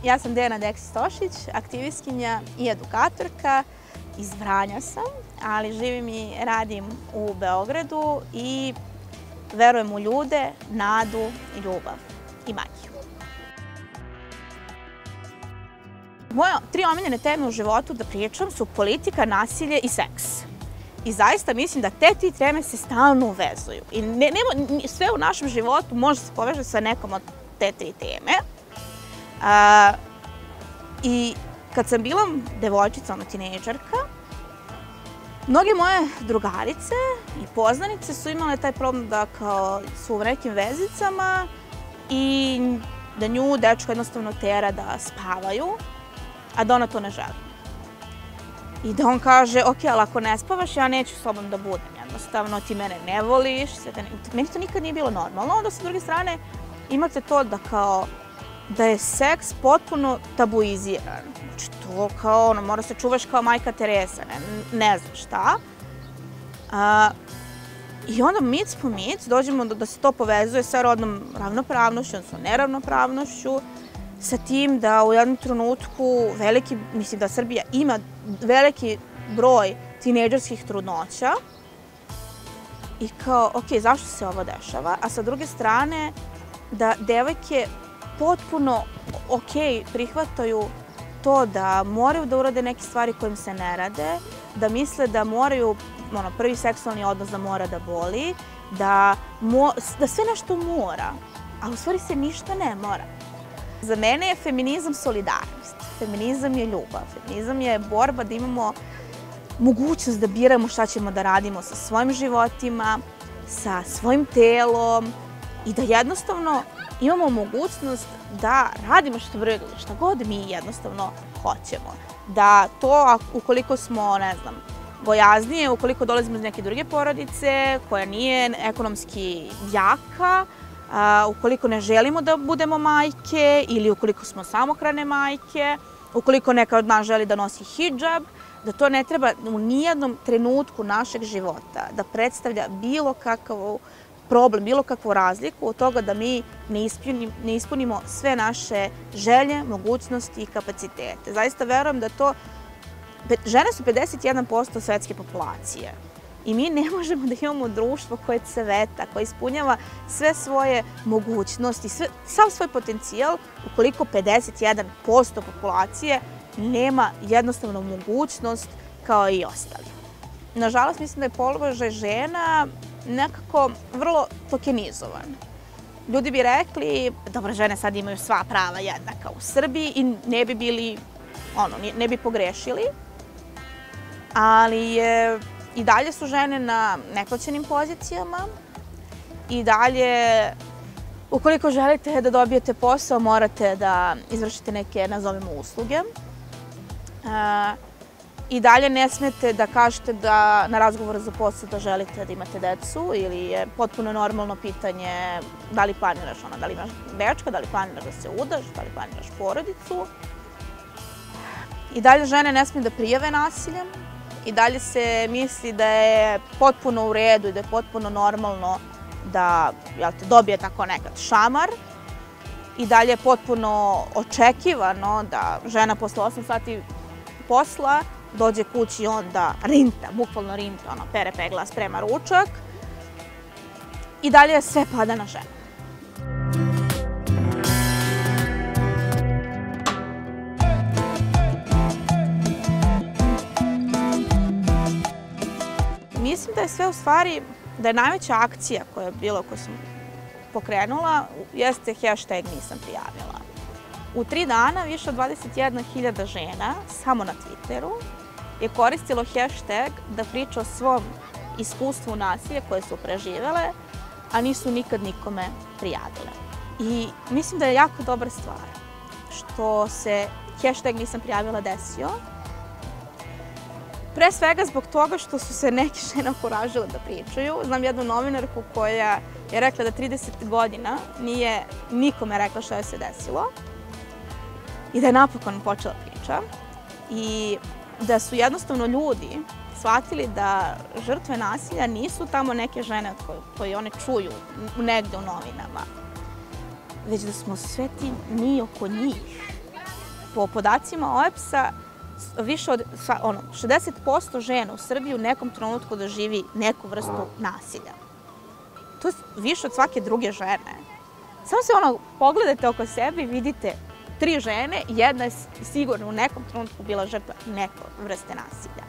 Ja sam Dejana Deksić-Stošić, aktivistkinja i edukatorka. Iz Vranja sam, ali živim i radim u Beogradu i verujem u ljude, nadu, ljubav i magiju. Moje 3 omiljene teme u životu da pričam su politika, nasilje i seks. I zaista mislim da te 3 teme se stalno uvezuju. I sve u našem životu može se poveže sa nekom od te 3 teme. I kad sam bila devojčica, tinejdžerka, mnoge moje drugarice i poznanice su imale taj problem da kao su u nekim vezicama i da nju dečko jednostavno tera da spavaju, a da ona to ne želi. I da on kaže, ok, ali ako ne spavaš, ja neću s tobom da budem. Jednostavno, ti mene ne voliš. Meni to nikad nije bilo normalno. Onda sa druge strane imate to da kao da je seks potpuno tabuiziran. Znači to kao, mora se čuvaš kao majka Teresa, ne znam šta. I onda mic po mic dođemo da se to povezuje sa rodnom ravnopravnošću, odnosno neravnopravnošću, sa tim da u jednom trenutku mislim da Srbija ima veliki broj tinejdžerskih trudnoća i kao, ok, zašto se ovo dešava? A sa druge strane, da devojke potpuno ok prihvataju to da moraju da urade neke stvari koje im se ne rade, da misle da moraju, prvi seksualni odnos da mora da boli, da sve nešto mora, a u stvari se ništa ne mora. Za mene je feminizam solidarnost, feminizam je ljubav, feminizam je borba da imamo mogućnost da biramo šta ćemo da radimo sa svojim životima, sa svojim telom i da jednostavno imamo mogućnost da radimo šta god mi jednostavno hoćemo. Da to, ukoliko smo, ne znam, gojaznije, ukoliko dolazimo iz neke druge porodice koja nije ekonomski jaka, ukoliko ne želimo da budemo majke ili ukoliko smo samohrane majke, ukoliko neka od nas želi da nosi hidžab, da to ne treba u nijednom trenutku našeg života da predstavlja bilo kakav problem, bilo kakvu razliku od toga da mi ne ispunimo sve naše želje, mogućnosti i kapacitete. Zaista verujem da to, žene su 51% svetske populacije i mi ne možemo da imamo društvo koje cveta, koje ispunjava sve svoje mogućnosti, sav svoj potencijal ukoliko 51% populacije nema jednostavno mogućnost kao i ostali. Nažalost, mislim da je položaj žena nekako vrlo tokenizovan. Ljudi bi rekli, dobro, žene sad imaju sva prava jednaka u Srbiji i ne bi pogrešili, ali i dalje su žene na neplaćenim pozicijama i dalje, ukoliko želite da dobijete posao, morate da izvršite neke, nazovimo, usluge. I dalje ne smete da kažete da na razgovoru za posao da želite da imate decu ili je potpuno normalno pitanje da li planiraš, da li imaš dečka, da li planiraš da se udaš, da li planiraš porodicu. I dalje žene ne smiju da prijave nasilje. I dalje se misli da je potpuno u redu i da je potpuno normalno da dobije tako nekad šamar. I dalje je potpuno očekivano da žena posle 8 sati posla dođe kući i onda rinta, bukvalno rinta, pere pegla, sprema ručak. I dalje sve pada na ženu. Mislim da je sve u stvari, da je najveća akcija koja je bila, koju sam pokrenula, jeste hashtag nisam prijavila. U 3 dana više od 21.000 žena, samo na Twitteru, je koristilo hashtag da priča o svom iskustvu nasilja koje su preživele, a nisu nikad nikome prijavile. I mislim da je jako dobra stvar što se hashtag nisam prijavila desio. Pre svega zbog toga što su se neke žene okuražile da pričaju. Znam jednu novinarku koja je rekla da 30 godina nije nikome rekla šta joj se desilo i da je napokon počela priča i da su jednostavno ljudi shvatili da žrtve nasilja nisu tamo neke žene koje one čuju negde u novinama, već da smo sve ti mi oko njih. po podacima OEBS-a, više od 60% žena u Srbiji u nekom trenutku doživi neku vrstu nasilja. To je više od svake druge žene. Samo se pogledajte oko sebe i vidite 3 žene, jedna je sigurno u nekom trenutku bila žrtva neke vrste nasilja.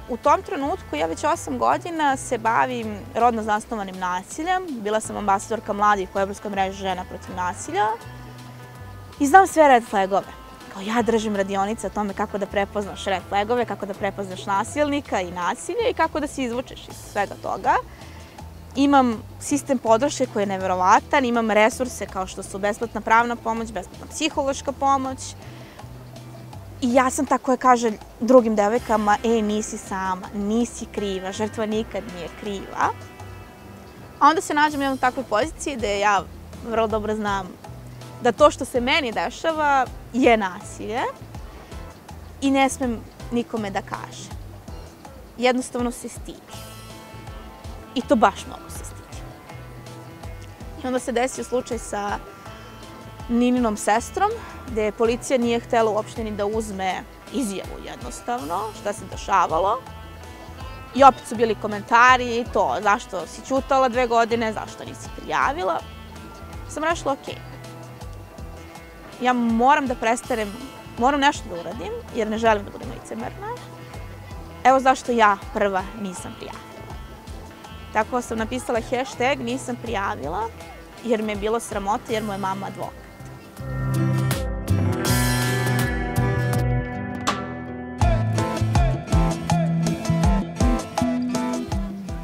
U tom trenutku ja već 8 godina se bavim rodno zasnovanim nasiljem. Bila sam ambasadorka mladih u Evropskoj mreži žena protiv nasilja i znam sve red flagove. Kao ja držim radionice o tome kako da prepoznaš red flagove, kako da prepoznaš nasilnika i nasilje i kako da se izvučeš iz svega toga. Imam sistem podrške koji je neverovatan, imam resurse kao što su besplatna pravna pomoć, besplatna psihološka pomoć. I ja sam ta koja kaže drugim devojkama, nisi sama, nisi kriva, žrtva nikad nije kriva. A onda se nađem u jednoj takvoj poziciji gde ja vrlo dobro znam da to što se meni dešava je nasilje i ne smem nikome da kaže. Jednostavno se stidi. I to baš mnogo se stidi. I onda se desio slučaj sa Nininom sestrom, gde policija nije htela uopšte ni da uzme izjavu jednostavno, šta se dešavalo. I opet su bili komentari i to, zašto si ćutala 2 godine, zašto nisi prijavila. Sam rešila, okej, ja moram da prestanem, moram nešto da uradim, jer ne želim da budem licemerna. Evo zašto ja prva nisam prijavila. Tako sam napisala hashtag nisam prijavila, jer me je bilo sramota, jer mu je mama advokat.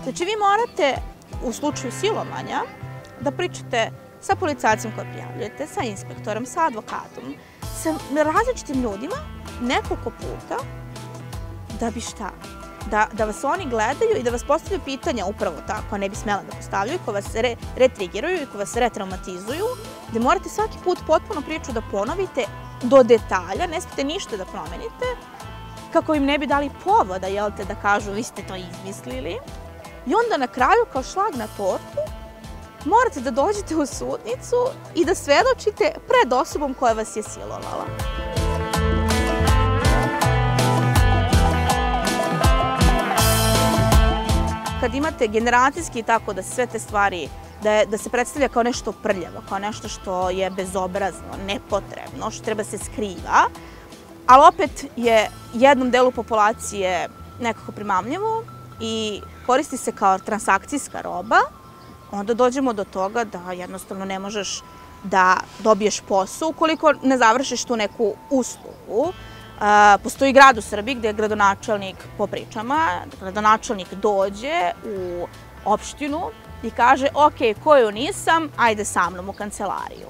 Znači, vi morate u slučaju silovanja da pričate sa policajcem koji prijavljujete, sa inspektorom, sa advokatom, sa različitim ljudima nekoliko puta da bi šta? Da vas oni gledaju i da vas postavljaju pitanja upravo tako, a ne bi smela da postavljaju, koji vas retrigiraju i koji vas retraumatizuju, gde morate svaki put potpuno priču da ponovite do detalja, ne smete ništa da promenite, kako im ne bi dali povoda, da kažu vi ste to izmislili. I onda na kraju, kao šlag na tortu, morate da dođete u sudnicu i da svedočite pred osobom koja vas je silovala. Kad imate generacijski tako da sve te stvari, da se predstavlja kao nešto prljavo, kao nešto što je bezobrazno, nepotrebno, što treba se skriva, ali opet je jednom delu populacije nekako primamljivo i koristi se kao transakcijska roba, onda dođemo do toga da jednostavno ne možeš da dobiješ posao ukoliko ne završiš tu neku uslugu. Postoji grad u Srbiji gde je gradonačelnik po pričama, gradonačelnik dođe u opštinu i kaže ok, koju nisam, ajde sa mnom u kancelariju.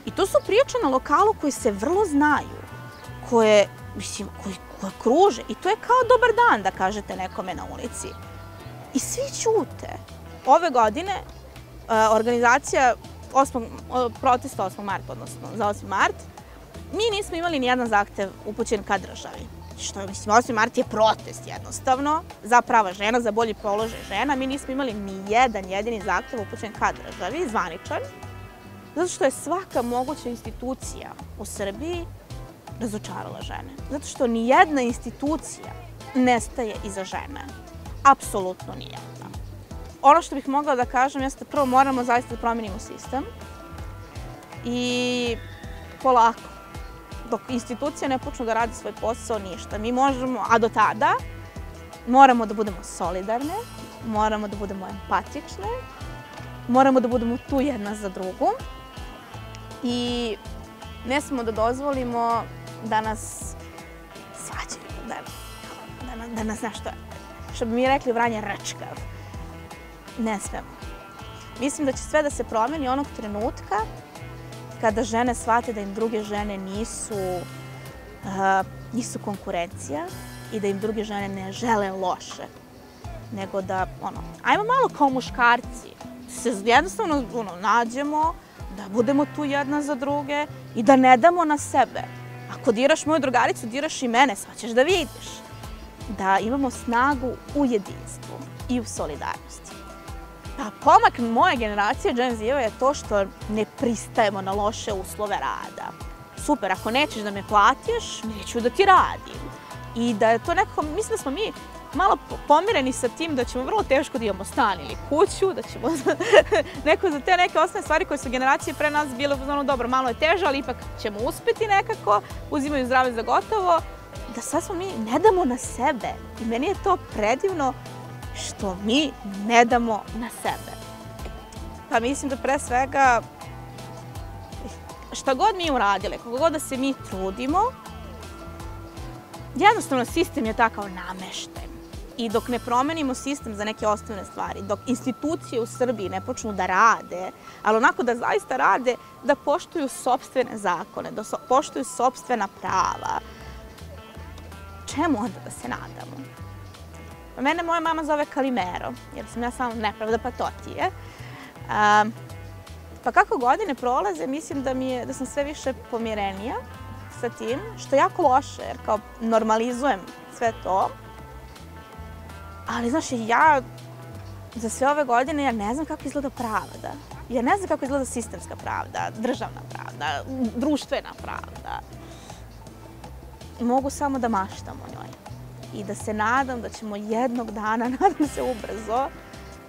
I to su priče na lokalu koji se vrlo znaju, koje kruže i to je kao dobar dan da kažete nekome na ulici. I svi ćute. Ove godine organizacija protesta 8. marta, odnosno za 8. mart, mi nismo imali ni jedan zahtev upućen ka državi. Što, 8. mart je protest jednostavno za prava žena, za bolji položaj žena. Mi nismo imali ni jedan jedini zahtev upućen ka državi, zvaničan, zato što je svaka moguća institucija u Srbiji razočarala žene. Zato što ni jedna institucija ne staje iza žene. Apsolutno nijedna. Ono što bih mogla da kažem jeste prvo moramo zaista da promenimo sistem i polako. Dok institucija ne počnu da radi svoj posao, ništa. Mi možemo, a do tada moramo da budemo solidarne, moramo da budemo empatične, moramo da budemo tu jedna za drugu i ne smemo da dozvolimo da nas svađaju, da nas nešto, što bi mi rekli Vranje, rčkav. Ne smemo. Mislim da će sve da se promeni onog trenutka kada žene shvate da im druge žene nisu konkurencija i da im druge žene ne žele loše, nego da, ajmo malo kao muškarci, se jednostavno nađemo, da budemo tu jedna za druge i da ne damo na sebe. Ako diraš moju drugaricu, diraš i mene, sad ćeš da vidiš. Da imamo snagu u jedinstvu i u solidarnosti. Pomak moje generacije Gen Z-eva je to što ne pristajemo na loše uslove rada. super, ako nećeš da me platiš, neću da ti radim. I da je to nekako, mislim da smo mi malo pomireni sa tim da ćemo vrlo teško da imamo stan ili kuću, da ćemo neko za te neke osnovne stvari koje su generacije pre nas bile ono dobro, malo je teže, ali ipak ćemo uspeti nekako, uzimaju zdrave za gotovo, da sad smo mi ne damo na sebe. I meni je to predivno što mi ne damo na sebe. Pa mislim da pre svega šta god mi uradile, kako god da se mi trudimo, jednostavno sistem je takav namešten. I dok ne promenimo sistem za neke osnovne stvari, dok institucije u Srbiji ne počnu da rade, ali onako da zaista rade, da poštuju sopstvene zakone, da poštuju sopstvena prava, čemu onda da se nadamo? Mene moja mama zove Kalimero, jer sam ja samo nepravda patotije. Pa kako godine prolaze, mislim da sam sve više pomirenija sa tim, što je jako loše, jer kao normalizujem sve to. Ali, znaš, ja za sve ove godine ja ne znam kako izgleda pravda. Ja ne znam kako izgleda sistemska pravda, državna pravda, društvena pravda. Mogu samo da maštam o njoj. I da se nadam da ćemo jednog dana, nadam se ubrzo,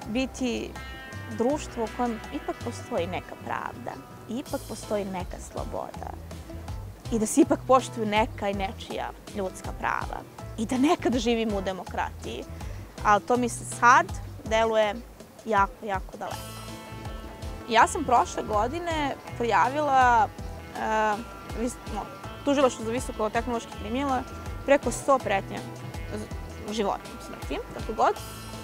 biti društvo u kojem ipak postoji neka pravda, ipak postoji neka sloboda i da se ipak poštuju neka i nečija ljudska prava i da nekad živimo u demokratiji. Ali to mi se sad deluje jako, jako daleko. Ja sam prošle godine prijavila tužilaštvu za visoko-tehnološki kriminal preko 100 pretnja životom, smrti, kako god,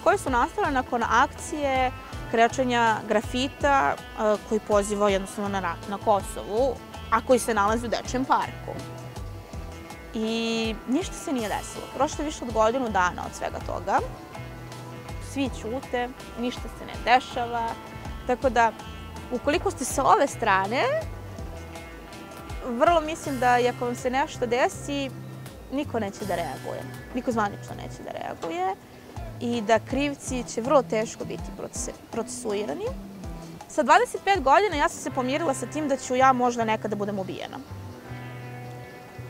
koje su nastale nakon akcije krečenja grafita koji poziva jednostavno na rat na Kosovu, a koji se nalazi u Dečijem parku. I ništa se nije desilo. Prošlo je više od godinu dana od svega toga. Svi ćute, ništa se ne dešava. Tako da, ukoliko ste sa ove strane, vrlo mislim da ako vam se nešto desi, niko neće da reaguje. Niko zvanično neće da reaguje. I da krivci će vrlo teško biti procesuirani. Sa 25 godina ja sam se pomirila sa tim da ću ja možda nekada budem ubijena.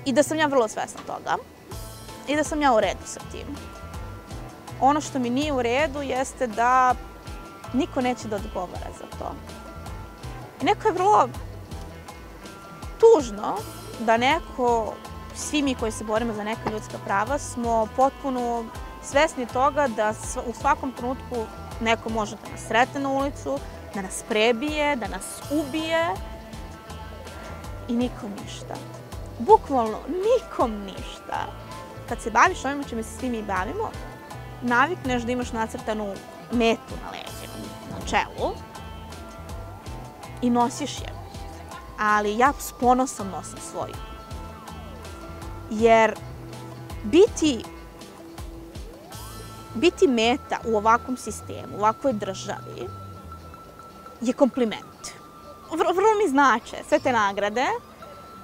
I da sam ja vrlo svesna toga. I da sam ja u redu sa tim. Ono što mi nije u redu jeste da niko neće da odgovara za to. I neko je vrlo tužno da neko, svi mi koji se borimo za neka ljudska prava, smo potpuno svesni toga da u svakom trenutku neko može da nas sretne na ulicu, da nas prebije, da nas ubije i nikom ništa. Bukvalno nikom ništa. Kad se baviš ovim čime se svi mi bavimo, navikneš da imaš nacrtanu metu na leđima, na čelu i nosiš je. Ali ja s ponosom nosim svoju. Jer biti meta u ovakvom sistemu, u ovakvoj državi, je kompliment. Vrlo mi znače sve te nagrade,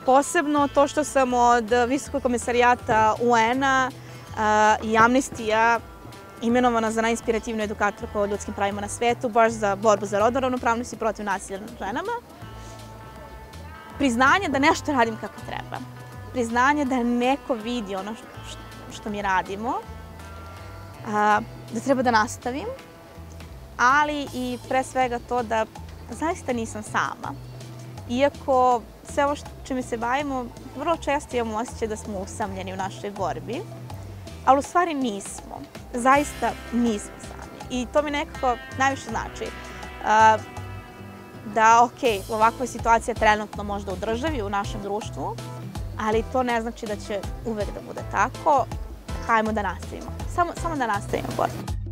posebno to što sam od Visokog komesarijata UN-a i Amnestija imenovana za najinspirativnu edukatorku o ljudskim pravima na svetu, baš za borbu za rodnu ravnopravnost i protiv nasilja nad ženama. Priznanje da nešto radim kako treba. Priznanje da neko vidi ono što mi radimo, da treba da nastavim, ali i pre svega to da zaista nisam sama. Iako sve ovo čime se bavimo, vrlo često imamo osjećaj da smo usamljeni u našoj borbi, ali u stvari nismo. Zaista nismo sami. I to mi nekako najviše znači da, okej, ovakva je situacija trenutno možda u državi, u našem društvu, ali to ne znači da će uvek da bude tako. Hajmo da nastavimo. Samo da nastavimo borbu.